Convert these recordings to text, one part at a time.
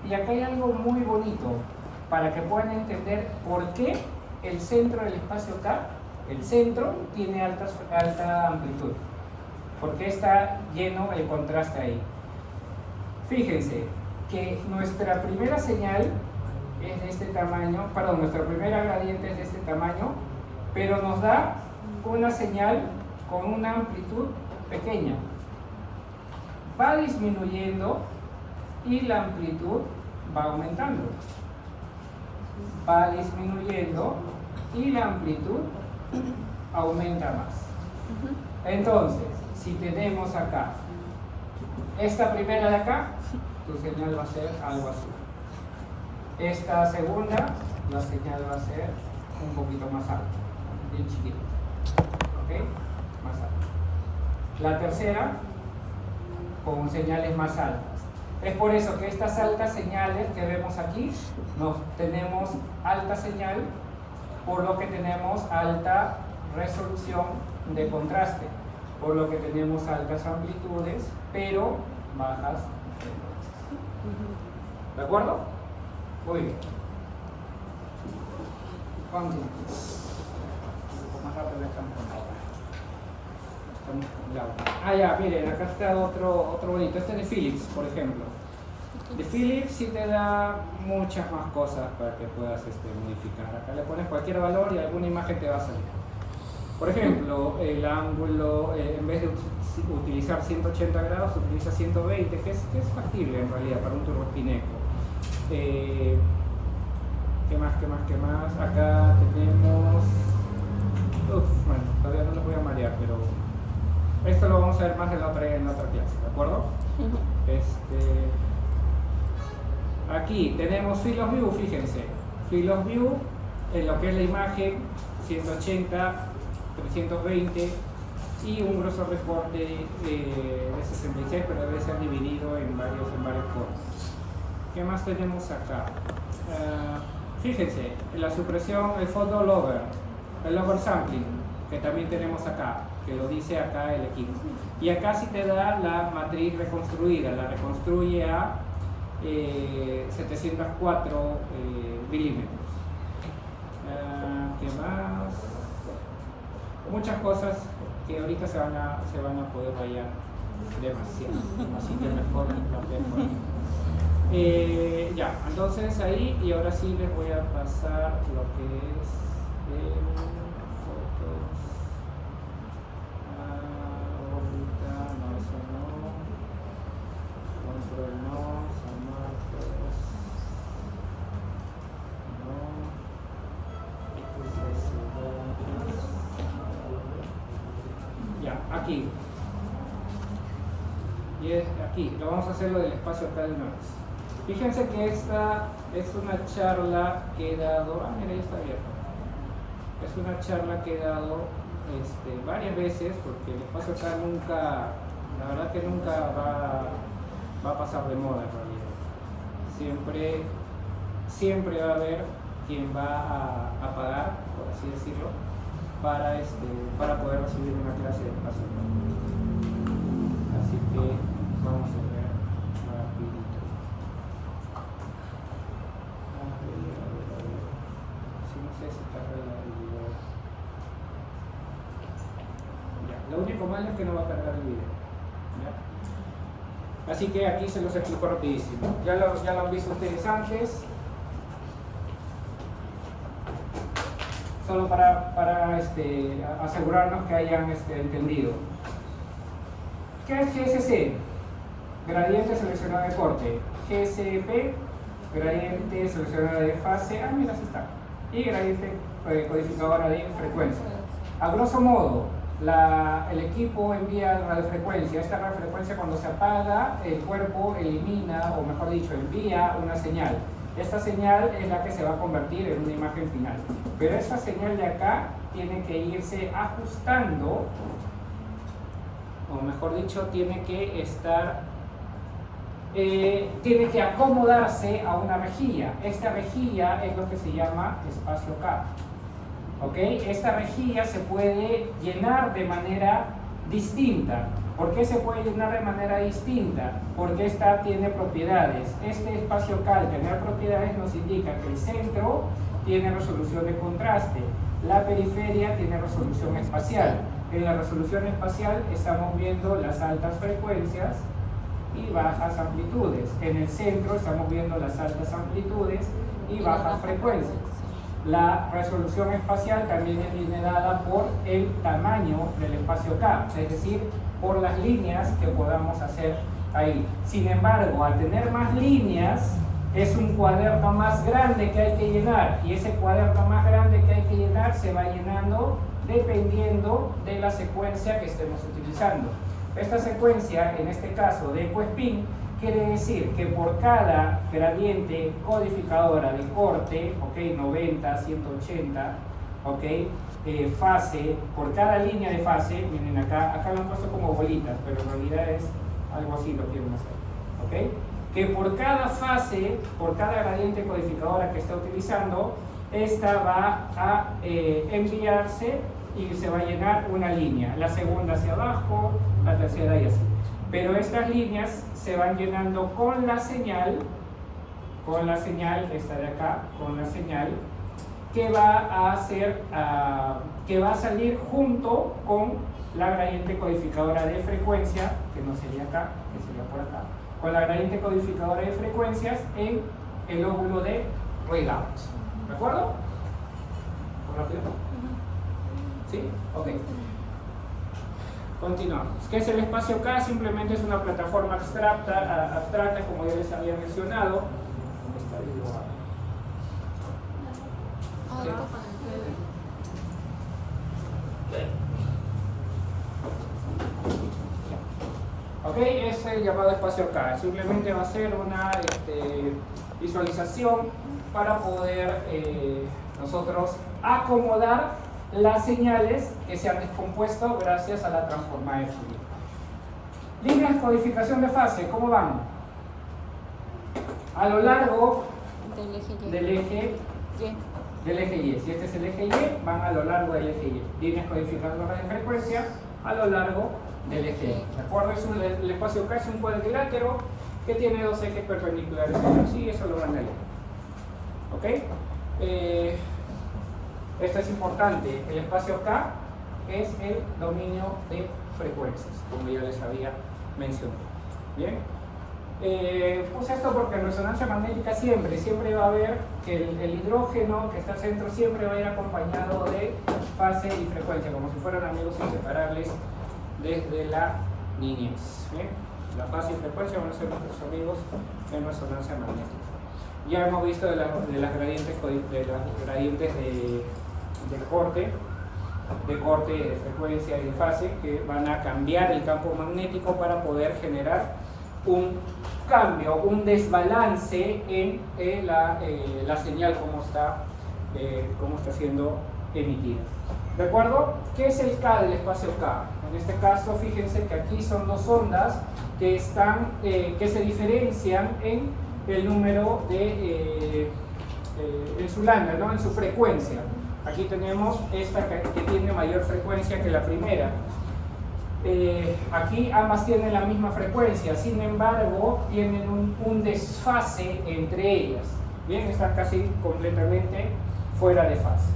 Y acá hay algo muy bonito para que puedan entender por qué el centro del espacio K, el centro, tiene alta amplitud. ¿Por qué está lleno el contraste ahí? Fíjense que nuestra primera señal es de este tamaño, perdón, nuestra primera gradiente es de este tamaño, pero nos da una señal con una amplitud pequeña. Va disminuyendo y la amplitud va aumentando. Va disminuyendo y la amplitud aumenta más. Entonces, si tenemos acá esta primera de acá, tu señal va a ser algo así. Esta segunda, la señal va a ser un poquito más alta, bien chiquita. ¿Ok? Más alta. La tercera, con señales más altas. Es por eso que estas altas señales que vemos aquí, tenemos alta señal, por lo que tenemos alta resolución de contraste, por lo que tenemos altas amplitudes, pero bajas frecuencias. ¿De acuerdo? Muy bien. Continuamos. Un poco más rápido ya, miren, acá está otro bonito. Este de Philips, por ejemplo. De Philips sí te da muchas más cosas para que puedas modificar. Acá le pones cualquier valor y alguna imagen te va a salir. Por ejemplo, el ángulo, en vez de utilizar 180 grados, utiliza 120, que es factible en realidad para un turbospineco. ¿Qué más? Acá tenemos... bueno, todavía no los voy a marear, pero esto lo vamos a ver más en otra clase, ¿de acuerdo? Aquí tenemos Field of View, fíjense. Field of View, en lo que es la imagen, 180, 320 y un grosor de corte de 66, pero debe ser dividido en varios cortes. ¿Qué más tenemos acá? Fíjense, la supresión, el photo lower, el oversampling, que también tenemos acá, que lo dice acá el equipo. Y acá sí te da la matriz reconstruida, la reconstruye a 704 milímetros. ¿Qué más? Muchas cosas que ahorita se van a poder hallar demasiado, así que mejor ya, entonces ahí, y ahora sí les voy a pasar lo que es fotos. Ahorita, no, eso no. Control no, somatos. No. Ya, aquí. Y aquí, lo vamos a hacer lo del espacio acá de una vez. Fíjense que esta es una charla que he dado, mira, ya está abierto. Es una charla que he dado varias veces, porque el espacio acá nunca, la verdad que nunca va a pasar de moda en realidad. Siempre va a haber quien va a pagar, por así decirlo, para poder recibir una clase de espacio acá. Así que vamos a ver rapidito. Lo único malo es que no va a cargar el video. ¿Ya? Así que aquí se los explico rapidísimo. Ya lo han visto ustedes antes. Solo para asegurarnos que hayan entendido. ¿Qué es GSC? Gradiente seleccionado de corte. GSP, gradiente seleccionado de fase. Mira, así está. Y gradiente codificadora de frecuencia. A grosso modo, el equipo envía radiofrecuencia. Esta radiofrecuencia, cuando se apaga, el cuerpo elimina, o mejor dicho, envía una señal. Esta señal es la que se va a convertir en una imagen final. Pero esta señal de acá tiene que irse ajustando, o mejor dicho, tiene que acomodarse a una rejilla. Esta rejilla es lo que se llama espacio K. ¿Okay? Esta rejilla se puede llenar de manera distinta. ¿Por qué se puede llenar de manera distinta? Porque esta tiene propiedades. Este espacio K, al tener propiedades, nos indica que el centro tiene resolución de contraste, la periferia tiene resolución espacial. En la resolución espacial estamos viendo las altas frecuencias y bajas amplitudes. En el centro estamos viendo las altas amplitudes y bajas frecuencias. La resolución espacial también viene dada por el tamaño del espacio K, es decir, por las líneas que podamos hacer ahí. Sin embargo, al tener más líneas, es un cuaderno más grande que hay que llenar, y ese cuaderno más grande que hay que llenar se va llenando dependiendo de la secuencia que estemos utilizando. Esta secuencia, en este caso de EcoSpin, quiere decir que por cada gradiente codificadora de corte, ok, 90, 180, ok, fase, por cada línea de fase, miren acá lo han puesto como bolitas, pero en realidad es algo así lo quieren hacer, ok, que por cada fase, por cada gradiente codificadora que está utilizando, esta va a enviarse y se va a llenar una línea, la segunda hacia abajo, la tercera y así. Pero estas líneas se van llenando con la señal, esta de acá, con la señal, que va a salir junto con la gradiente codificadora de frecuencia, que no sería acá, que sería por acá, con la gradiente codificadora de frecuencias en el lóbulo de readout. ¿De acuerdo? ¿Rápido? ¿Sí? Ok. Continuamos. ¿Qué es el espacio K? Simplemente es una plataforma abstracta, como ya les había mencionado. Ok, es el llamado espacio K. Simplemente va a ser una visualización para poder nosotros acomodar las señales que se han descompuesto gracias a la transformada de Fourier. Líneas de codificación de fase, ¿cómo van? A lo largo del eje Y. Si este es el eje Y, van a lo largo del eje Y. Líneas codificadoras de frecuencia a lo largo del eje Y. ¿De acuerdo? El espacio K es un cuadrilátero que tiene dos ejes perpendiculares. Sí, eso lo van a leer. ¿Ok? Esto es importante. El espacio K es el dominio de frecuencias, como ya les había mencionado. Bien. Puse esto porque en resonancia magnética siempre va a haber que el hidrógeno que está al centro siempre va a ir acompañado de fase y frecuencia, como si fueran amigos inseparables desde la niñez. ¿Bien? La fase y frecuencia van a ser nuestros amigos en resonancia magnética. Ya hemos visto de las gradientes de corte, de frecuencia y de fase, que van a cambiar el campo magnético para poder generar un cambio, un desbalance en la señal como está siendo emitida. ¿De acuerdo? ¿Qué es el K del espacio K? En este caso, fíjense que aquí son dos ondas que se diferencian en el número en su lambda, ¿no? En su frecuencia. Aquí tenemos esta que tiene mayor frecuencia que la primera. Aquí ambas tienen la misma frecuencia, sin embargo tienen un desfase entre ellas. Bien, están casi completamente fuera de fase.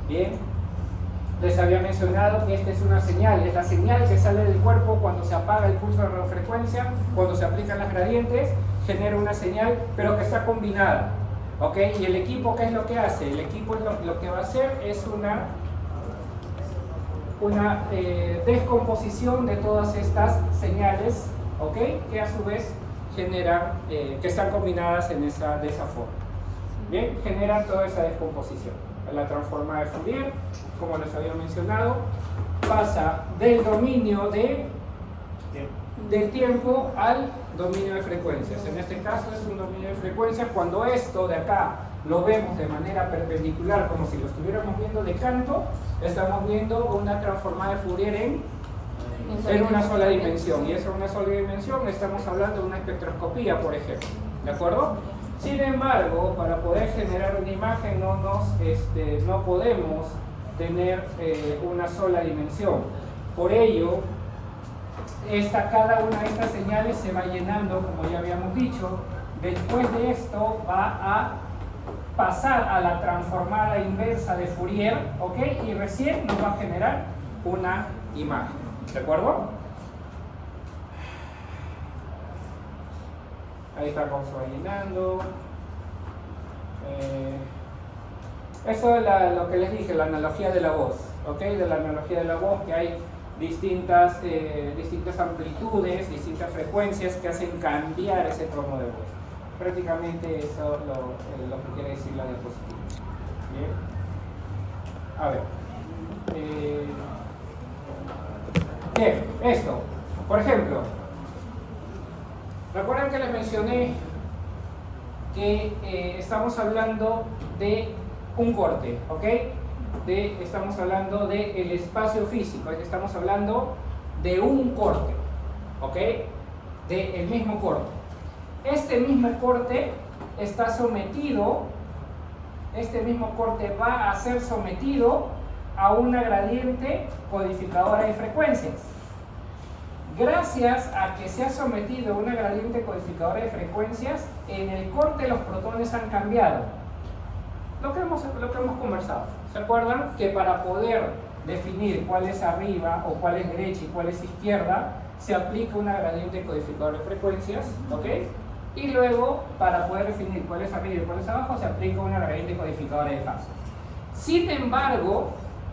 Bien, les había mencionado que esta es una señal, es la señal que sale del cuerpo cuando se apaga el pulso de radiofrecuencia, cuando se aplican las gradientes, genera una señal, pero que está combinada. ¿Ok? Y el equipo, ¿qué es lo que hace? El equipo lo que va a hacer es una descomposición de todas estas señales, ¿ok? Que a su vez generan, que están combinadas de esa forma. Bien, generan toda esa descomposición. La transformada de Fourier, como les había mencionado, pasa del dominio del tiempo al dominio de frecuencias. En este caso es un dominio de frecuencias cuando esto de acá lo vemos de manera perpendicular, como si lo estuviéramos viendo de canto, estamos viendo una transformada de Fourier en una sola dimensión. Y eso, una sola dimensión, estamos hablando de una espectroscopía, por ejemplo. ¿De acuerdo? Sin embargo, para poder generar una imagen no podemos tener una sola dimensión. Por ello, cada una de estas señales se va llenando, como ya habíamos dicho. Después de esto va a pasar a la transformada inversa de Fourier, ¿ok? Y recién nos va a generar una imagen, ¿de acuerdo? Ahí está cómo se va llenando. Eso es lo que les dije, la analogía de la voz, ¿ok? De la analogía de la voz, que hay distintas amplitudes, distintas frecuencias que hacen cambiar ese tono de voz. Prácticamente eso es lo que quiere decir la diapositiva. Bien. A ver. Bien, esto. Por ejemplo, recuerden que les mencioné que estamos hablando de un corte, ¿ok? Estamos hablando del espacio físico, estamos hablando de un corte, ¿ok? Del mismo corte. Este mismo corte está sometido, este mismo corte va a ser sometido a una gradiente codificadora de frecuencias. Gracias a que se ha sometido a una gradiente codificadora de frecuencias, en el corte los protones han cambiado. Lo que hemos conversado. ¿Se acuerdan? Que para poder definir cuál es arriba o cuál es derecha y cuál es izquierda, se aplica una gradiente codificadora de frecuencias, ¿ok? Y luego, para poder definir cuál es arriba y cuál es abajo, se aplica una gradiente codificadora de fases. Sin embargo,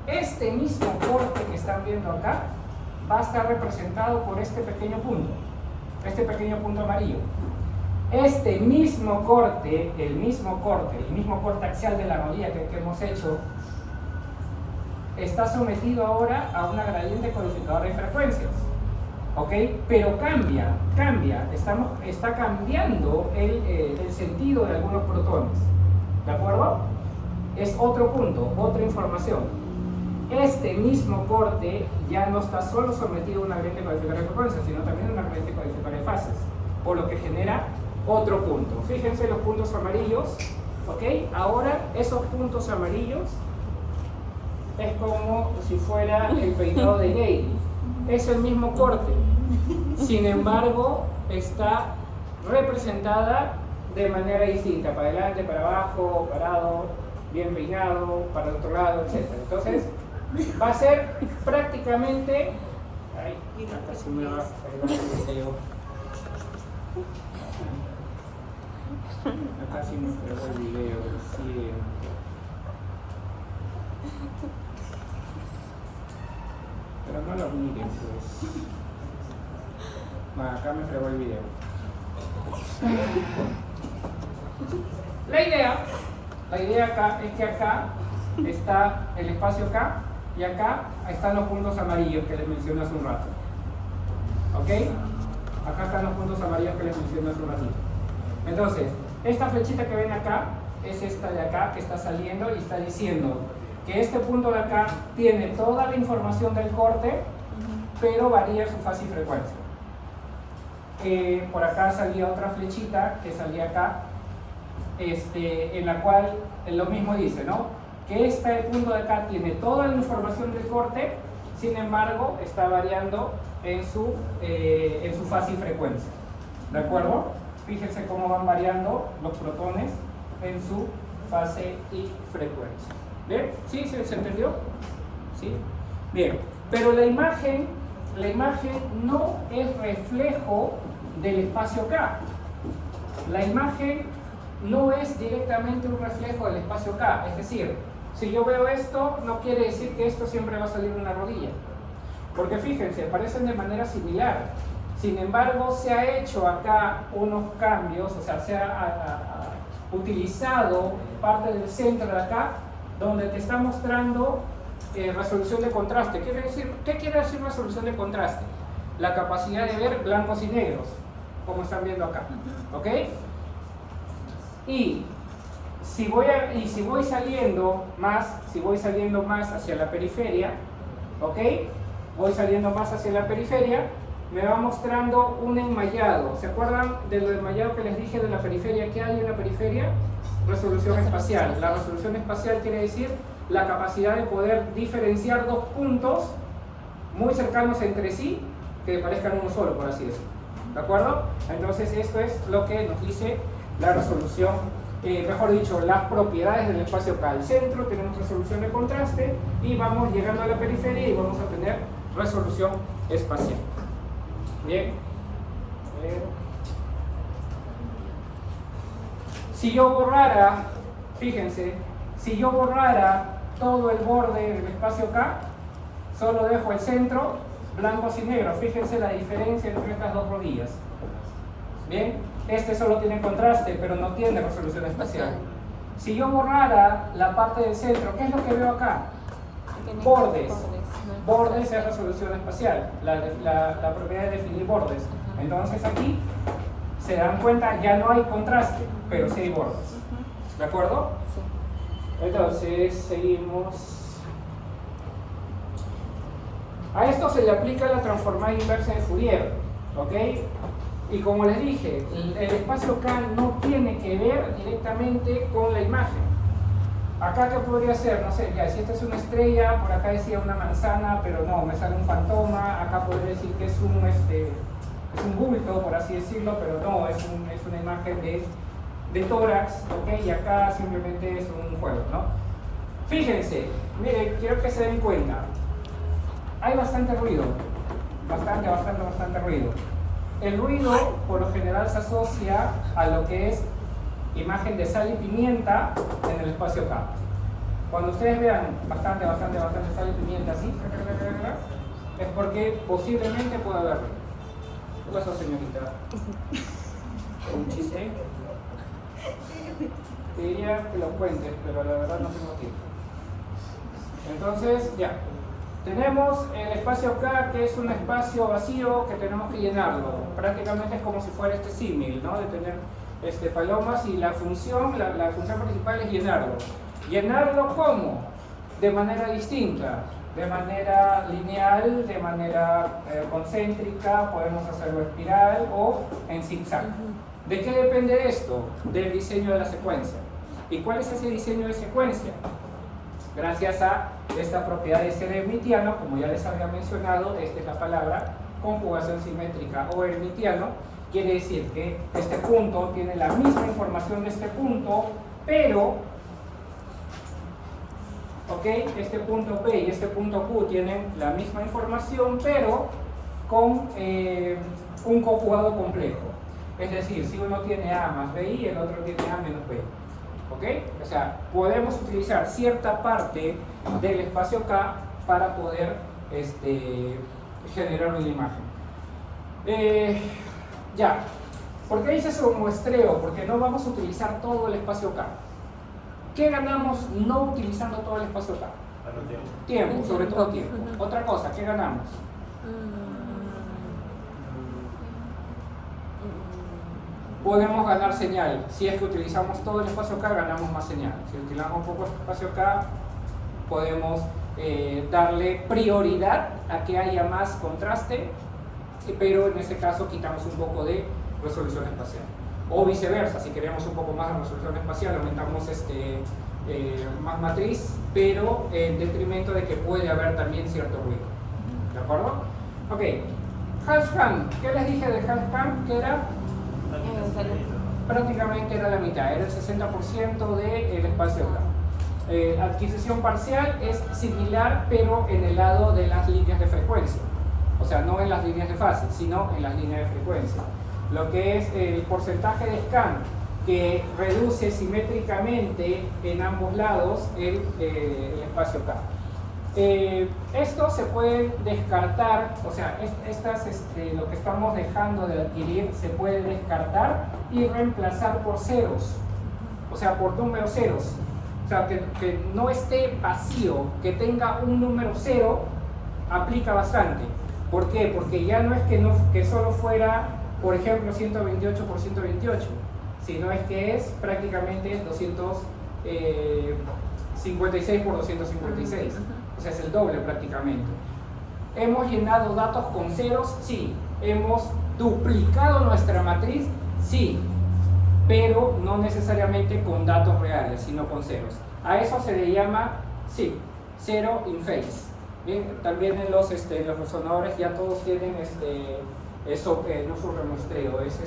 este mismo corte que están viendo acá va a estar representado por este pequeño punto amarillo. Este mismo corte, el mismo corte axial de la rodilla que hemos hecho, está sometido ahora a una gradiente codificadora de frecuencias, ¿ok? Pero cambia, está cambiando el sentido de algunos protones, ¿de acuerdo? Es otro punto, otra información. Este mismo corte ya no está solo sometido a una gradiente codificadora de frecuencias, sino también a una gradiente codificadora de fases, por lo que genera otro punto. Fíjense los puntos amarillos, ¿ok? Ahora esos puntos amarillos es como si fuera el peinado de gay. Es el mismo corte, sin embargo está representada de manera distinta, para adelante, para abajo, parado, bien peinado, para el otro lado, etc. Entonces va a ser prácticamente... Ay, casi me va a fregar el video. Casi me fregó el video, sí. Pero no lo miren, pues. Bueno, acá me fregó el video. La idea acá es que acá está el espacio acá y acá están los puntos amarillos que les mencioné hace un rato. ¿Ok? Acá están los puntos amarillos que les mencioné hace un ratito. Entonces, esta flechita que ven acá es esta de acá que está saliendo y está diciendo que este punto de acá tiene toda la información del corte, pero varía su fase y frecuencia. Por acá salía otra flechita que salía acá, en la cual lo mismo dice, ¿no? Que este punto de acá tiene toda la información del corte, sin embargo está variando en su fase y frecuencia. ¿De acuerdo? Fíjense cómo van variando los protones en su fase y frecuencia. ¿Bien? ¿Sí? ¿Se entendió? ¿Sí? Bien. Pero la imagen no es reflejo del espacio K. La imagen no es directamente un reflejo del espacio K. Es decir, si yo veo esto, no quiere decir que esto siempre va a salir en una rodilla. Porque fíjense, aparecen de manera similar. Sin embargo, se ha hecho acá unos cambios, o sea, se ha utilizado parte del centro de acá, donde te está mostrando resolución de contraste. ¿Qué quiere decir resolución de contraste? La capacidad de ver blancos y negros, como están viendo acá. ¿Ok? Y si voy saliendo más hacia la periferia, ¿ok? Voy saliendo más hacia la periferia, me va mostrando un enmallado. ¿Se acuerdan de lo enmallado que les dije de la periferia? ¿Qué hay en la periferia? Resolución espacial. La resolución espacial quiere decir la capacidad de poder diferenciar dos puntos muy cercanos entre sí, que parezcan uno solo, por así decirlo. ¿De acuerdo? Entonces esto es lo que nos dice la resolución, mejor dicho, las propiedades del espacio K. Al centro tenemos resolución de contraste y vamos llegando a la periferia y vamos a tener resolución espacial. Bien. Si yo borrara, fíjense, si yo borrara todo el borde del espacio K, solo dejo el centro, blancos y negros. Fíjense la diferencia entre estas dos rodillas. Bien, este solo tiene contraste, pero no tiene resolución espacial. Si yo borrara la parte del centro, ¿qué es lo que veo acá? Bordes. Bordes es resolución espacial, la propiedad de definir bordes. Entonces aquí, se dan cuenta, ya no hay contraste, pero sí hay bordes. ¿De acuerdo? Entonces, seguimos. A esto se le aplica la transformada inversa de Fourier, ¿ok? Y como les dije, el espacio K no tiene que ver directamente con la imagen. Acá, ¿qué podría ser? No sé, ya, si esta es una estrella, por acá decía una manzana, pero no, me sale un fantoma. Acá podría decir que es un bulto, por así decirlo, pero no, es una imagen de tórax, ¿ok? Y acá simplemente es un juego, ¿no? Fíjense, miren, quiero que se den cuenta. Hay bastante ruido, bastante ruido. El ruido, por lo general, se asocia a lo que es imagen de sal y pimienta en el espacio K. Cuando ustedes vean bastante sal y pimienta así, es porque posiblemente pueda haber ruido. ¿Qué pasó, señorita? ¿Un chiste? Te diría que lo cuentes, pero la verdad no tengo tiempo. Entonces, ya. Tenemos el espacio K, que es un espacio vacío que tenemos que llenarlo. Prácticamente es como si fuera este símil, ¿no? De tener palomas, y la función principal es llenarlo. ¿Llenarlo cómo? De manera distinta, de manera lineal, de manera concéntrica, podemos hacerlo espiral o en zigzag. ¿De qué depende esto? Del diseño de la secuencia. ¿Y cuál es ese diseño de secuencia? Gracias a esta propiedad de ser hermitiano, como ya les había mencionado, esta es la palabra conjugación simétrica o hermitiano. Quiere decir que este punto tiene la misma información de este punto, pero, ¿ok? Este punto P y este punto Q tienen la misma información, pero con un conjugado complejo. Es decir, si uno tiene A más BI, el otro tiene A menos B. ¿Ok? O sea, podemos utilizar cierta parte del espacio K para poder generar una imagen. Ya. ¿Por qué hice eso muestreo? Porque no vamos a utilizar todo el espacio K. ¿Qué ganamos no utilizando todo el espacio K? Tiempo, sobre todo tiempo. Otra cosa, ¿qué ganamos? Podemos ganar señal. Si es que utilizamos todo el espacio K, ganamos más señal. Si utilizamos poco espacio K, podemos darle prioridad a que haya más contraste, pero en ese caso quitamos un poco de resolución espacial. O viceversa, si queremos un poco más de resolución espacial, aumentamos más matriz, pero en detrimento de que puede haber también cierto ruido. ¿De acuerdo? Ok. Half-Cam. ¿Qué les dije de Half-Cam? Que era prácticamente era la mitad, era el 60% del espacio K. Adquisición parcial es similar, pero en el lado de las líneas de frecuencia, o sea, no en las líneas de fase, sino en las líneas de frecuencia. Lo que es el porcentaje de scan, que reduce simétricamente en ambos lados el espacio K. Esto se puede descartar, o sea, lo que estamos dejando de adquirir se puede descartar y reemplazar por ceros, o sea, por números ceros. O sea, que no esté vacío, que tenga un número cero, aplica bastante. ¿Por qué? Porque ya no es que solo fuera, por ejemplo, 128 por 128, sino es que es prácticamente 256 por 256. O sea, es el doble prácticamente. ¿Hemos llenado datos con ceros? Sí. ¿Hemos duplicado nuestra matriz? Sí. Pero no necesariamente con datos reales, sino con ceros. A eso se le llama, sí, zero in phase. Bien, también en los resonadores ya todos tienen eso, no es un remuestreo, es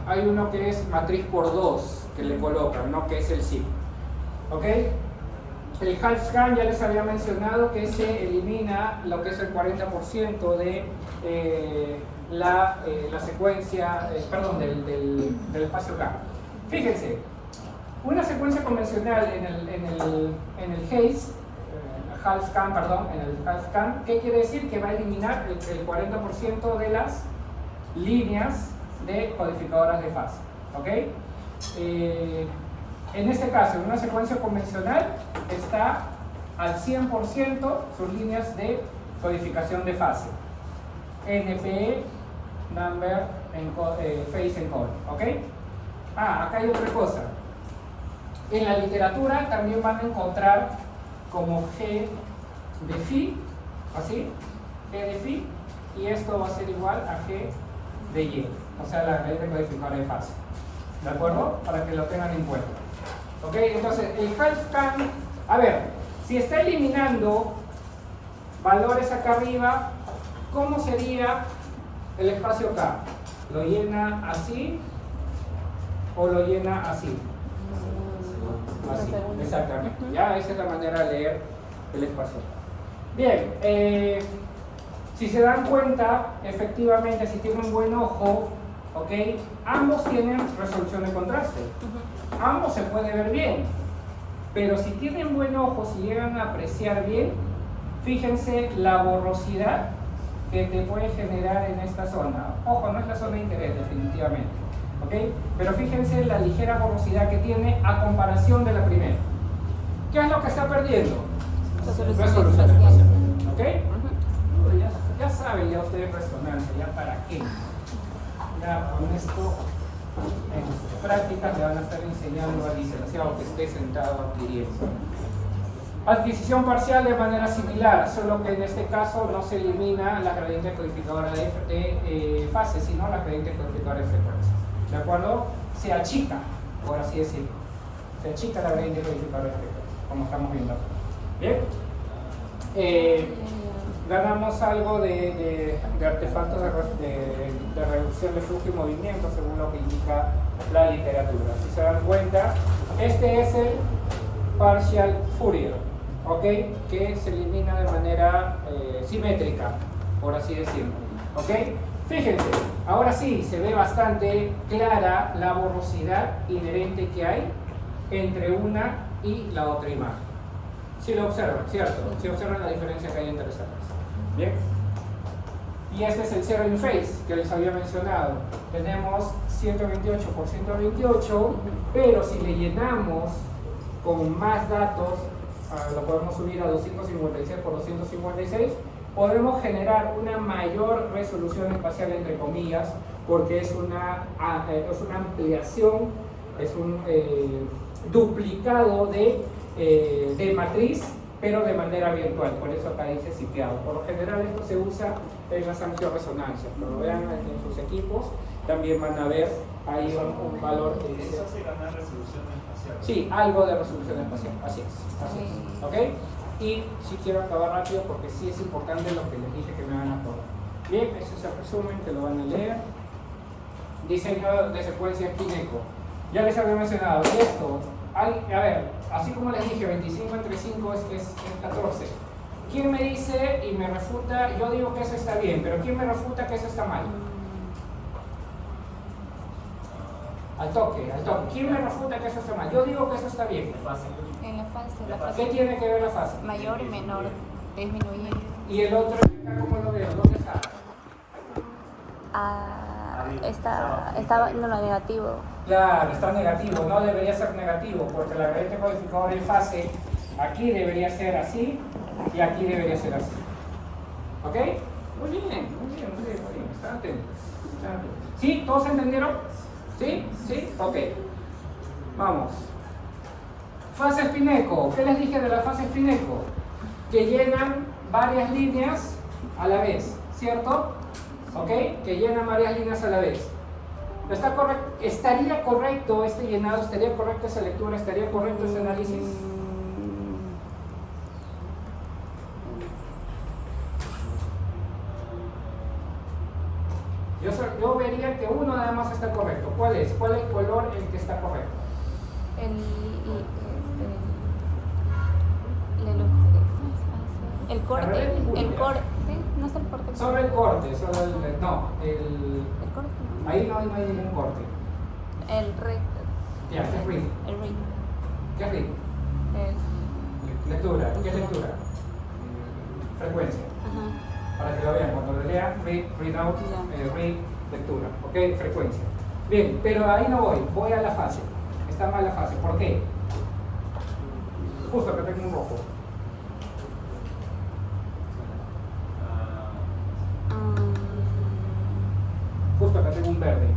hay uno que es matriz por 2 que le colocan, ¿no? Que es el SIP. ¿Ok? El half scan ya les había mencionado que se elimina lo que es el 40% de la secuencia, perdón, del espacio K. Fíjense, una secuencia convencional en el Haze, half scan, perdón, en el half scan, ¿qué quiere decir? Que va a eliminar el 40% de las líneas de codificadoras de fase. ¿Ok? En este caso, en una secuencia convencional, está al 100% sus líneas de codificación de fase. NPE, Number, Phase Encoding. ¿Ok? Acá hay otra cosa. En la literatura también van a encontrar como G de Phi, así, G de Phi, y esto va a ser igual a G de Y, o sea, la red de codificadora de fase. ¿De acuerdo? Para que lo tengan en cuenta. ¿Ok? Entonces, el half scan, a ver, si está eliminando valores acá arriba, ¿cómo sería el espacio K? ¿Lo llena así o lo llena así? Así, exactamente. Ya, esa es la manera de leer el espacio. Bien, si se dan cuenta, efectivamente, si tienen un buen ojo, ¿ok? Ambos tienen resolución de contraste. Ambos se puede ver bien. Pero si tienen buen ojo, si llegan a apreciar bien, fíjense la borrosidad que te puede generar en esta zona. Ojo, no es la zona de interés, definitivamente. ¿Ok? Pero fíjense la ligera borrosidad que tiene a comparación de la primera. ¿Qué es lo que está perdiendo? Resolución espacial. ¿Ok? Ya saben ya ustedes resonancia, ya para qué. Ya con esto en sus prácticas le van a estar enseñando al licenciado que esté sentado adquiriendo. Adquisición parcial de manera similar, solo que en este caso no se elimina la gradiente codificadora de fase, sino la gradiente codificadora de frecuencia. ¿De acuerdo? Se achica, por así decirlo. Se achica la gradiente codificadora de frecuencia, como estamos viendo. Bien. Ganamos algo de artefactos de reducción de flujo y movimiento, según lo que indica la literatura. Si se dan cuenta, este es el partial Fourier, ¿ok? Que se elimina de manera simétrica, por así decirlo. ¿Ok? Fíjense, ahora sí se ve bastante clara la borrosidad inherente que hay entre una y la otra imagen. Si lo observan, ¿cierto? Si observan la diferencia que hay entre esas dos. Bien. Y este es el zero in phase que les había mencionado. Tenemos 128 por 128, pero si le llenamos con más datos, lo podemos subir a 256 por 256, podemos generar una mayor resolución espacial, entre comillas, porque es una ampliación, es un duplicado de matriz, pero de manera virtual, por eso acá dice cipiado. Por lo general esto se usa en las angioresonancias, pero vean en sus equipos, también van a ver ahí un valor. ¿Eso hace ganar resolución espacial? Sí, algo de resolución espacial, así es. ¿Ok? Y si quiero acabar rápido porque sí es importante lo que les dije que me van a probar. Bien, ese es el resumen que lo van a leer. Diseño de secuencia Pineco. Ya les había mencionado esto. A ver, así como les dije, 25 entre 5 es 14. ¿Quién me dice y me refuta? Yo digo que eso está bien, pero ¿quién me refuta que eso está mal? Al toque. ¿Quién me refuta que eso está mal? Yo digo que eso está bien. En la fase. ¿Qué tiene que ver la fase? Mayor y menor, disminuir. ¿Y el otro, cómo lo veo? ¿Dónde está? Estaba en lo negativo. Claro, está negativo, no debería ser negativo, porque la gradiente codificadora en fase aquí debería ser así y aquí debería ser así. ¿Ok? Muy bien. Están atentos. ¿Sí? ¿Todos entendieron? ¿Sí? ¿Sí? Ok. Vamos. Fase Pineco. ¿Qué les dije de la fase Pineco? Que llenan varias líneas a la vez, ¿cierto? ¿Ok? Que llenan varias líneas a la vez. ¿Estaría correcto este llenado? ¿Estaría correcta esa lectura? ¿Estaría correcto ese análisis? está correcto? ¿Cuál es? ¿Cuál es el color el que está correcto? El corte, no es el corte. Solo el corte, solo el corte, no. Ahí no hay ningún corte. El red. Ya, ¿qué es read? El ring. ¿Qué es read? Lectura, ¿qué es lectura? Frecuencia. Ajá. Para que lo vean, cuando lo lean, read out, read, lectura. Ok, frecuencia. Bien, pero ahí no voy a la fase. Está mal la fase. ¿Por qué? Justo que tengo un rojo. Justo acá tengo un verde.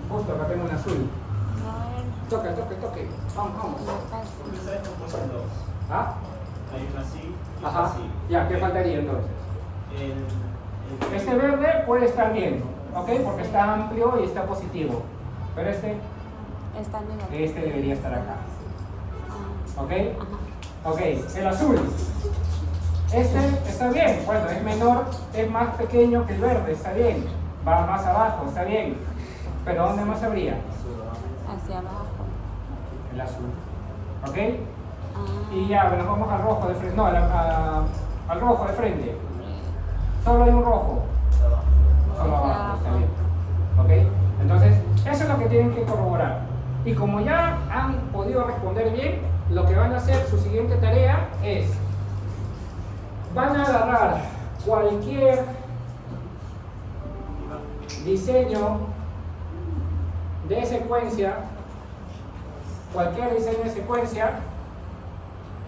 Justo acá tengo un azul. Toque. Vamos. ¿Ustedes compuestos dos? ¿Ah? Hay una así y Ajá. otra así. Ya, ¿qué faltaría entonces? El- Este verde puede estar bien, ¿ok? Porque está amplio y está positivo. Pero este debería estar acá. ¿Ok? Ok, el azul. Este está bien, bueno, es menor, es más pequeño que el verde, está bien. Va más abajo, está bien. Pero ¿dónde más habría? Hacia abajo. El azul. ¿Ok? Y ya, nos vamos al rojo de frente. No, al rojo de frente. Solo hay un rojo. Solo abajo, está bien. ¿Ok? Entonces, eso es lo que tienen que corroborar. Y como ya han podido responder bien, lo que van a hacer, su siguiente tarea es, van a agarrar cualquier diseño de secuencia,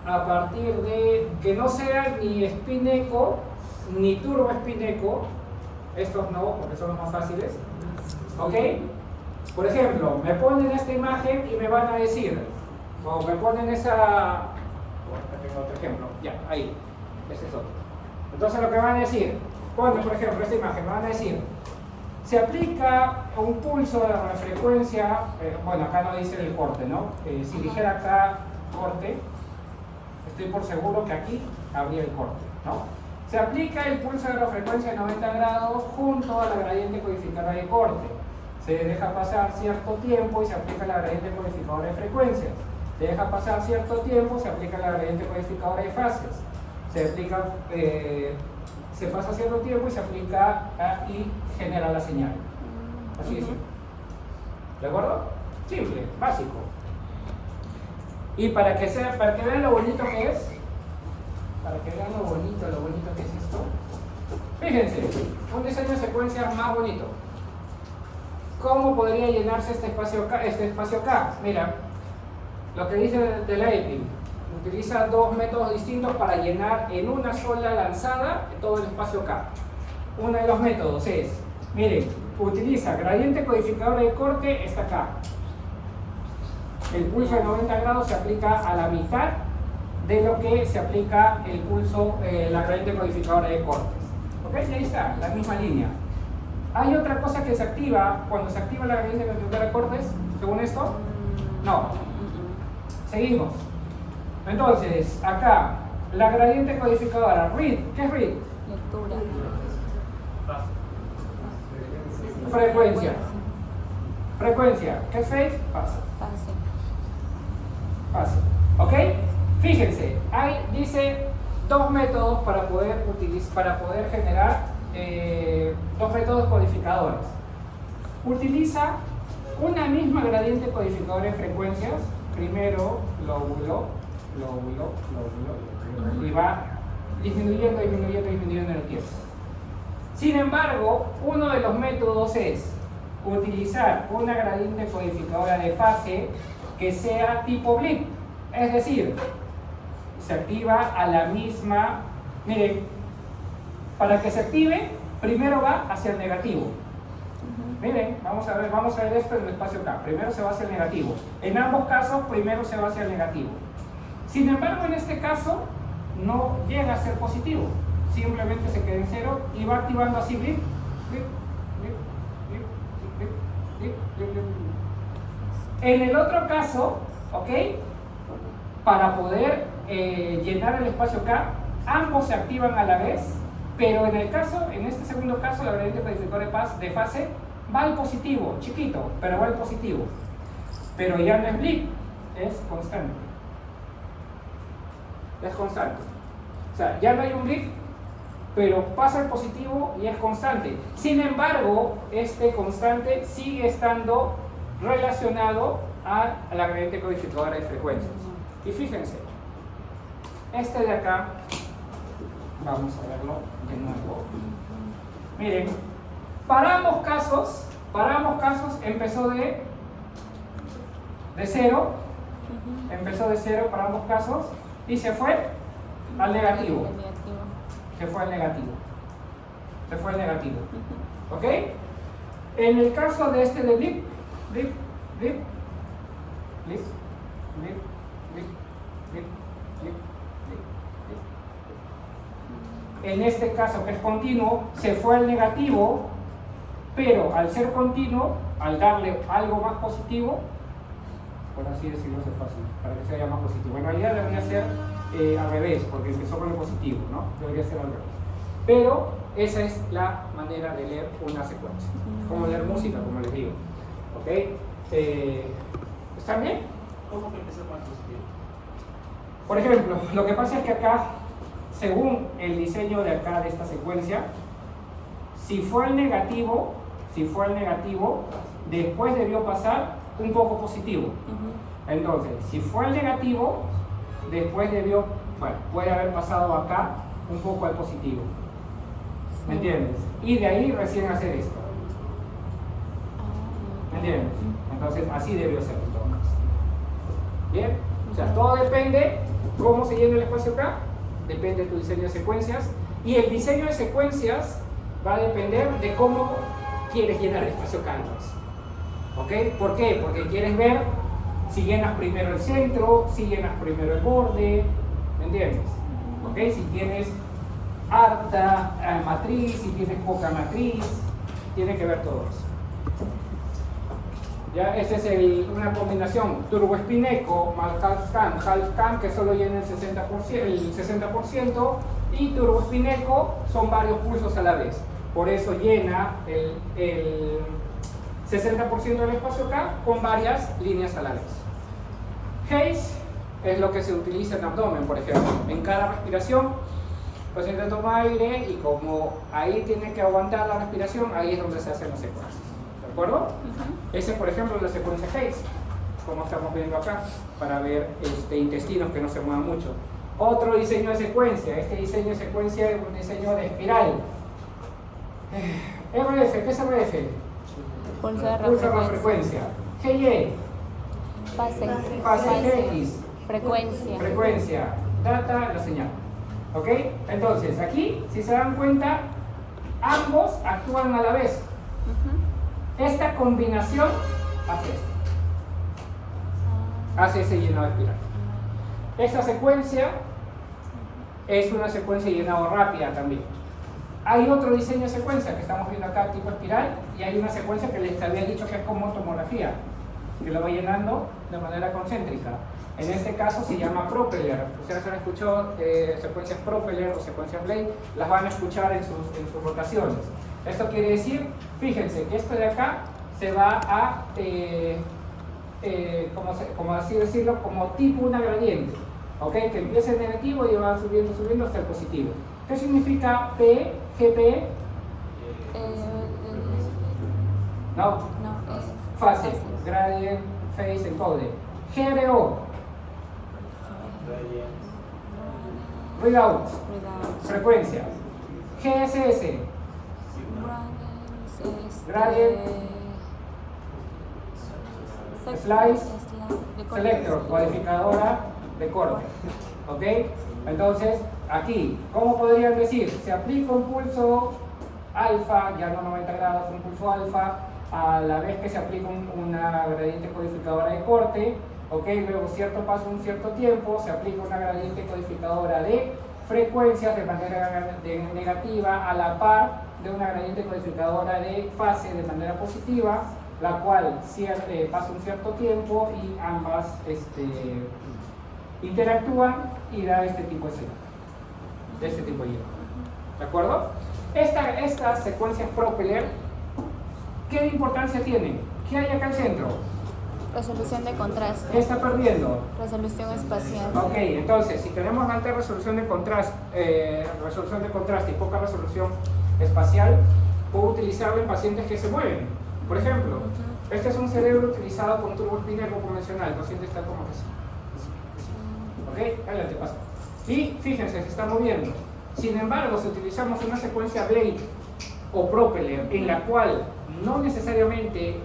a partir de que no sea ni spin echo ni turbo spin echo, estos no, porque son los más fáciles, ¿ok? Por ejemplo, me ponen esta imagen y me van a decir, o me ponen esa, tengo otro ejemplo, ya, ahí, ese es otro. Entonces lo que van a decir, ponen por ejemplo esta imagen, me van a decir, se aplica un pulso de frecuencia, bueno, acá no dice el corte, ¿no? Si dijera acá corte, estoy por seguro que aquí habría el corte, ¿no? Se aplica el pulso de frecuencia de 90 grados junto a la gradiente codificadora de corte. Se deja pasar cierto tiempo y se aplica la gradiente codificadora de frecuencias. Se deja pasar cierto tiempo, se aplica la gradiente codificadora de fases. Se pasa cierto tiempo y se aplica y genera la señal. Así es. ¿De acuerdo? Simple, básico. Y para que vean lo bonito que es, que es esto, fíjense, un diseño de secuencia más bonito. ¿Cómo podría llenarse este espacio acá? Mira, lo que dice de la EPI, utiliza dos métodos distintos para llenar en una sola lanzada todo el espacio acá. Uno de los métodos es, miren, utiliza gradiente codificador de corte, está acá. El pulso de 90 grados se aplica a la mitad de lo que se aplica el pulso, la gradiente codificadora de cortes. ¿Ok? Y ahí está, la misma línea. ¿Hay otra cosa que se activa cuando se activa la gradiente codificadora de cortes, según esto? No. Seguimos. Entonces, acá, la gradiente codificadora, read, ¿qué es read? Lectura. Frecuencia. Frecuencia, ¿qué es phase? Fase. ¿Ok? Fíjense, dice dos métodos para poder generar dos métodos codificadores. Utiliza una misma gradiente codificadora de frecuencias, primero lóbulo, y va disminuyendo en el tiempo. Sin embargo, uno de los métodos es utilizar una gradiente codificadora de fase que sea tipo blip, es decir, se activa a la misma, miren, para que se active, primero va hacia el negativo. Miren, vamos a ver esto en el espacio acá. Primero se va hacia el negativo. En ambos casos, primero se va hacia el negativo. Sin embargo, en este caso, no llega a ser positivo. Simplemente se queda en cero y va activando así blip, blip, blip, blip, blip, blip, blip, blip. En el otro caso, ¿ok? Para poder llenar el espacio acá, ambos se activan a la vez Pero en este segundo caso, la gradiente codificadora de fase va al positivo, chiquito, pero va al positivo. Pero ya no es blip, es constante. Es constante. O sea, ya no hay un blip, pero pasa al positivo y es constante. Sin embargo, este constante sigue estando relacionado a la gradiente codificadora de frecuencias. Y fíjense, este de acá, vamos a verlo de nuevo. Miren, para ambos casos empezó de 0, empezó de 0 para ambos casos y se fue al negativo. Se fue al negativo. Se fue al negativo. ¿Ok? En el caso de este de blip, blip, blip, blip, blip, blip, blip, blip, blip. En este caso que es continuo, se fue al negativo, pero al ser continuo, al darle algo más positivo, por así decirlo, es fácil, para que sea más positivo. En realidad debería ser al revés, porque empezó con lo positivo, ¿no? Debería ser al revés. Pero esa es la manera de leer una secuencia. Como leer música, como les digo. ¿Ok? ¿Están bien? ¿Cómo que empezó con el positivo? Por ejemplo, lo que pasa es que acá, según el diseño de acá de esta secuencia, si fue el negativo, después debió pasar un poco positivo. Entonces, si fue el negativo, después debió, bueno, puede haber pasado acá un poco al positivo. ¿Me entiendes? Y de ahí recién hacer esto. ¿Me entiendes? Entonces, así debió ser en todo caso. ¿Bien? O sea, todo depende cómo se llena el espacio acá, depende de tu diseño de secuencias, y el diseño de secuencias va a depender de cómo quieres llenar el espacio acá. ¿Ok? ¿Por qué? Porque quieres ver si llenas primero el centro, si llenas primero el borde, ¿me entiendes? ¿Ok? Si tienes harta matriz, si tienes poca matriz, tiene que ver todo eso. Ya, esa es una combinación turboespineco más half cam que solo llena el 60%, y turboespineco son varios pulsos a la vez. Por eso llena el 60% del espacio acá con varias líneas a la vez. Hayes es lo que se utiliza en abdomen, por ejemplo. En cada respiración, el paciente toma aire y como ahí tiene que aguantar la respiración, ahí es donde se hacen las secuencias. ¿De acuerdo? Ese, por ejemplo, es la secuencia Hayes, como estamos viendo acá, para ver intestinos que no se muevan mucho. Otro diseño de secuencia. Este diseño de secuencia es un diseño de espiral. RF, ¿qué es RF? Pulso de frecuencia. GY. Fase X. Frecuencia. Data, la señal. ¿Ok? Entonces, aquí, si se dan cuenta, ambos actúan a la vez. Esta combinación hace esto. Hace ese llenado espiral. Esta secuencia es una secuencia de llenado rápida también. Hay otro diseño de secuencia que estamos viendo acá, tipo espiral, y hay una secuencia que les había dicho que es como tomografía, que lo va llenando de manera concéntrica. En este caso se llama propeller. Ustedes han escuchado secuencias propeller o secuencias Blake, las van a escuchar en sus rotaciones. Esto quiere decir, fíjense, que esto de acá se va a, como así decirlo, como tipo una gradiente, ¿ok? Que empieza en negativo y va subiendo hasta el positivo. ¿Qué significa P, GP? No, fase, gradient, phase, encode. GRO, readout, frecuencia. GSS, gradient, slice, selector, codificadora de corte. ¿Ok? Entonces, aquí, ¿cómo podrían decir? Se aplica un pulso alfa, ya no 90 grados, un pulso alfa, a la vez que se aplica una gradiente codificadora de corte, ¿ok? Luego cierto paso, un cierto tiempo, se aplica una gradiente codificadora de frecuencias de manera negativa a la par de una gradiente codificadora de fase de manera positiva, la cual pasa un cierto tiempo y ambas interactúan y da este tipo de señal, de este tipo de hilo. ¿De acuerdo? Estas secuencias Propeller, ¿qué importancia tienen? ¿Qué hay acá al centro? Resolución de ¿Qué contraste. está perdiendo? Resolución espacial. Ok, entonces, si tenemos alta resolución de contraste y poca resolución espacial, puedo utilizarlo en pacientes que se mueven. Por ejemplo, este es un cerebro utilizado con turboespineco convencional, el paciente está como que así. Ok, adelante, pasa. Y fíjense, se está moviendo. Sin embargo, si utilizamos una secuencia Blade o Propeller en la cual no necesariamente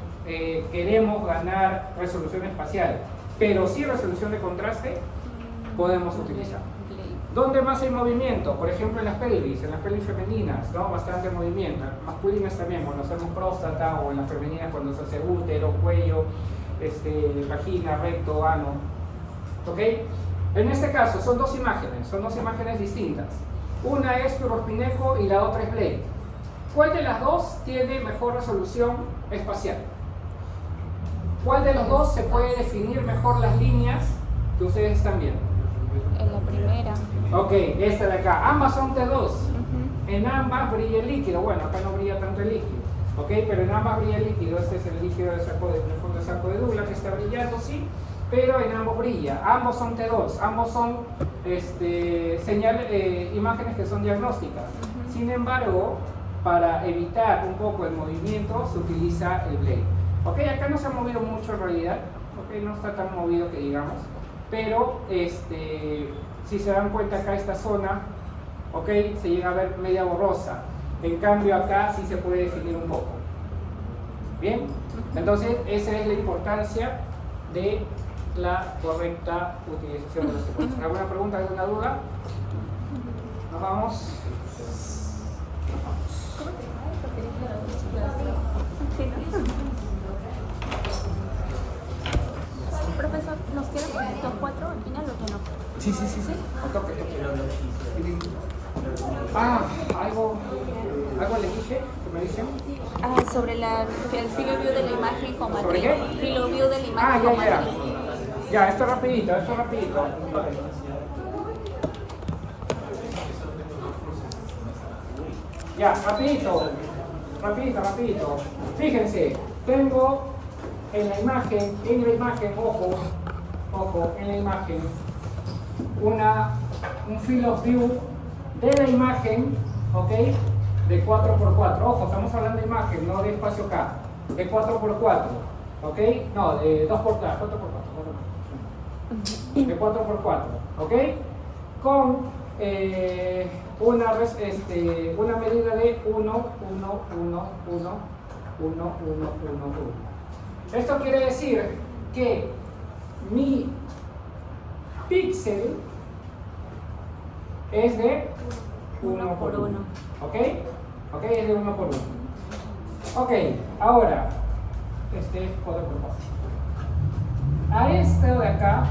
queremos ganar resolución espacial, pero sí resolución de contraste, podemos utilizar. ¿Dónde más hay movimiento? Por ejemplo, en las pelvis femeninas, ¿no? Bastante movimiento. Masculinas también, cuando hacemos próstata, o en las femeninas cuando se hace útero, cuello, vagina, recto, ano. ¿Ok? En este caso son dos imágenes distintas. Una es turboespineco y la otra es Blade. ¿Cuál de las dos tiene mejor resolución espacial? ¿Cuál de los dos se puede definir mejor las líneas que ustedes están viendo? En la primera. Ok, esta de acá. Ambas son T2. En ambas brilla el líquido. Bueno, acá no brilla tanto el líquido. Ok, pero en ambas brilla el líquido. Este es el líquido del fondo de saco de Douglas que está brillando, sí. Pero en ambos brilla. Ambos son T2. Ambos son imágenes que son diagnósticas. Sin embargo, para evitar un poco el movimiento, se utiliza el Blade. Ok, acá no se ha movido mucho en realidad. Ok, no está tan movido que digamos. Pero si se dan cuenta acá esta zona, ok, se llega a ver media borrosa. En cambio acá sí se puede definir un poco. Bien, entonces esa es la importancia de la correcta utilización de los secuencias. ¿Alguna pregunta, alguna duda? Nos vamos. Profesor, ¿nos queda los 4 al final o que no? Sí. Toque. Algo le dije, ¿qué me dicen? Sobre el field view de la imagen con matriz. ¿Sobre qué? Field view de la imagen con matriz. Ya, esto rapidito. Ya, rapidito. Fíjense, tengo en la imagen, ojo, en la imagen, un field of view de la imagen, ok, de 4x4. Ojo, estamos hablando de imagen, no de espacio K, de 4x4, ok, no, de 2x4, 4x4, de 4x4, ok, con una medida de 1, 1, 1, 1, 1, 1, 1, 1. Esto quiere decir que mi píxel es de 1 por 1. ¿Ok? ¿Ok? Es de 1 por 1. Ok, ahora, este es 4 por 4. A este de acá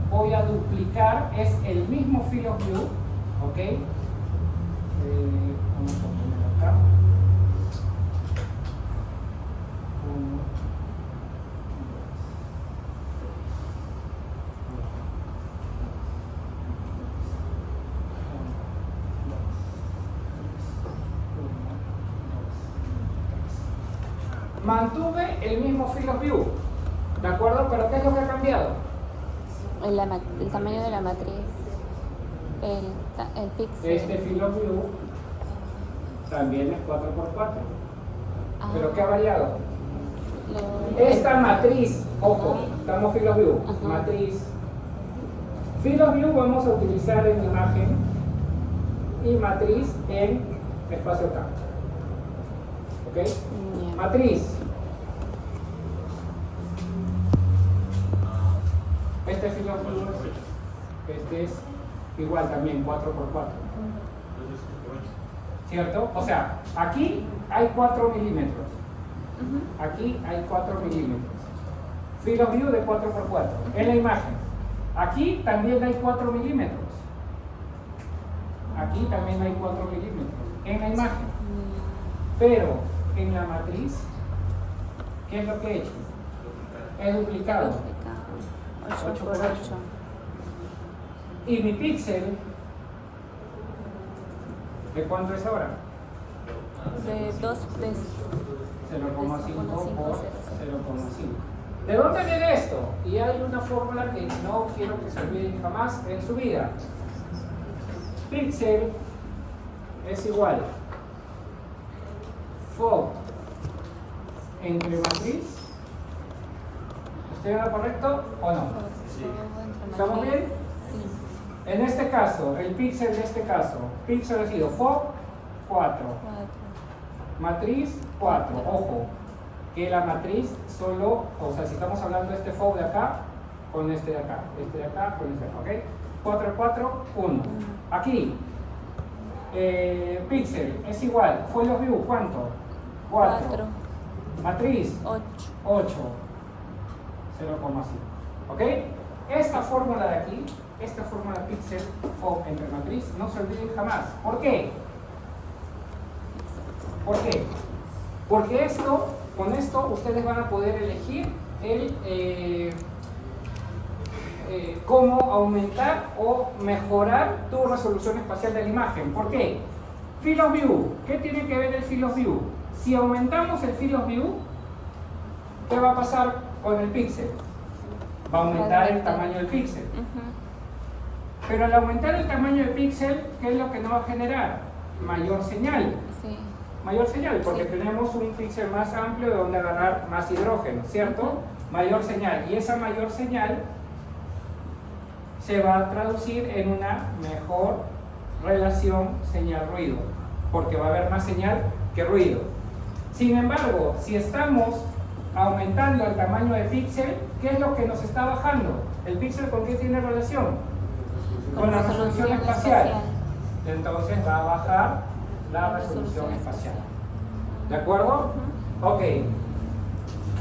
voy a duplicar, es el mismo field of view. ¿Ok? Vamos a poner acá. Mantuve el mismo field of view, ¿de acuerdo? Pero ¿qué es lo que ha cambiado? El tamaño de la matriz, el píxel. Este field of view también es 4x4. ¿Pero qué ha variado? Esta matriz, ojo, estamos field of view, matriz. Field of view vamos a utilizar en imagen y matriz en espacio K. ¿Ok? Matriz. Este es field of view, este es igual también, 4x4. ¿Cierto? O sea, aquí hay 4 milímetros. Aquí hay 4 milímetros. Field of view de 4x4. En la imagen. Aquí también hay 4 milímetros. Aquí también hay 4 milímetros. En la imagen. Pero en la matriz, ¿qué es lo que he hecho? He duplicado. 8 por 8. Y mi píxel ¿De cuánto es ahora? De 2 de 0,5 por 0,5. ¿De dónde viene esto? Y hay una fórmula que no quiero que se olviden jamás en su vida. Píxel es igual FOB entre matriz. ¿Estoy en lo correcto o no? ¿Estamos bien? Sí. En este caso, el píxel de este caso, píxel ha sido FOB 4, matriz 4. Ojo, que la matriz solo, o sea, si estamos hablando de este FOB de acá, con este de acá, este de acá, con este de acá, ¿ok? 4, 4, 1. Aquí, píxel es igual, folio view, ¿cuánto? 4. Matriz 8. 8, 0,5. ¿Ok? Esta fórmula de aquí, esta fórmula píxel FOB entre matriz, no se olviden jamás. ¿Por qué? ¿Por qué? Porque esto, con esto, ustedes van a poder elegir cómo aumentar o mejorar tu resolución espacial de la imagen. ¿Por qué? Field of View. ¿Qué tiene que ver el Field of View? Si aumentamos el Field of View, ¿qué va a pasar con el píxel? Va a aumentar el tamaño del píxel. Pero al aumentar el tamaño del píxel, ¿qué es lo que nos va a generar? Mayor señal. Sí. Mayor señal, porque Sí. tenemos un píxel más amplio de donde agarrar más hidrógeno, ¿cierto? Mayor señal. Y esa mayor señal se va a traducir en una mejor relación señal-ruido, porque va a haber más señal que ruido. Sin embargo, si estamos aumentando el tamaño de píxel, ¿qué es lo que nos está bajando? ¿El píxel con qué tiene relación? Con la resolución espacial. Entonces va a bajar la resolución espacial. ¿De acuerdo? Ok.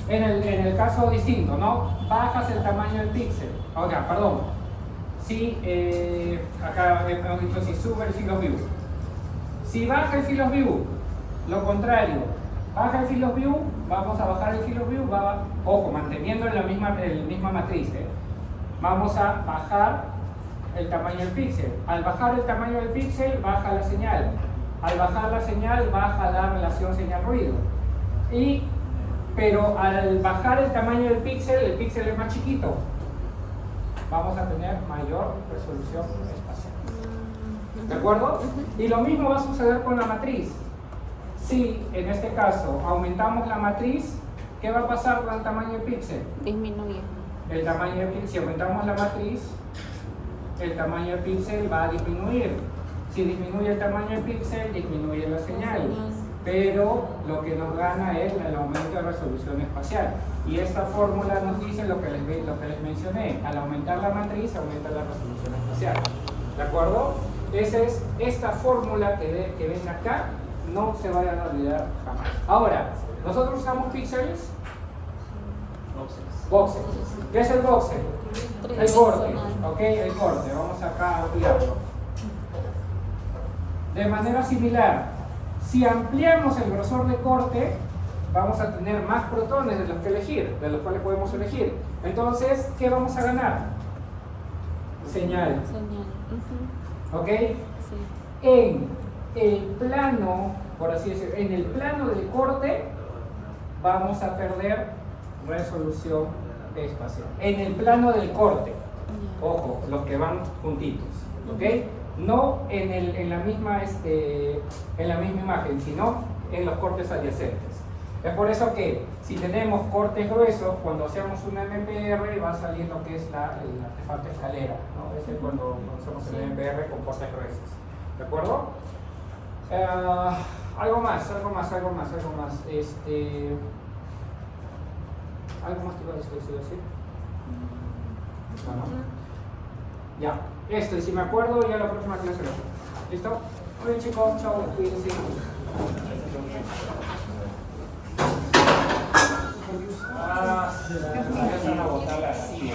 En el caso distinto, ¿no? Bajas el tamaño del píxel. Ahora, perdón. Si, acá hemos dicho si sube el Field of View. Si baja el Field of View, lo contrario, baja el Field of View, vamos a bajar el Field of View, ojo, manteniendo la misma matriz, vamos a bajar el tamaño del píxel. Al bajar el tamaño del píxel, baja la señal. Al bajar la señal, baja la relación señal-ruido. Pero al bajar el tamaño del píxel, el píxel es más chiquito. Vamos a tener mayor resolución espacial. ¿De acuerdo? Y lo mismo va a suceder con la matriz. Si en este caso aumentamos la matriz, ¿qué va a pasar con el tamaño del píxel? Disminuye. El tamaño del píxel, si aumentamos la matriz, el tamaño del píxel va a disminuir. Si disminuye el tamaño del píxel, disminuye la señal. Pero lo que nos gana es el aumento de resolución espacial. Y esta fórmula nos dice lo que les mencioné. Al aumentar la matriz, aumenta la resolución espacial. ¿De acuerdo? Esta fórmula que ven acá, no se vayan a olvidar jamás. Ahora, nosotros usamos píxeles. Voxel. ¿Qué es el voxel? El corte. ¿Ok? El corte. Vamos acá a ampliarlo. De manera similar, si ampliamos el grosor de corte, vamos a tener más protones de los que elegir, de los cuales podemos elegir. Entonces, ¿qué vamos a ganar? Señal. ¿Ok? Sí. En el plano, por así decirlo, en el plano del corte, vamos a perder resolución espacial. En el plano del corte, ojo, los que van juntitos, ¿ok? No en la misma imagen, sino en los cortes adyacentes. Es por eso que si tenemos cortes gruesos, cuando hacemos un MPR va a salir lo que es el artefacto escalera, ¿no? Ese es cuando hacemos el MPR con cortes gruesos. ¿De acuerdo? Algo más. ¿Algo más te iba a decir? ¿No? Ya, y si me acuerdo, ya la próxima clase lo hago. ¿Listo? Muy bien, chicos, chao, cuídense. Ya se van a botar las sillas.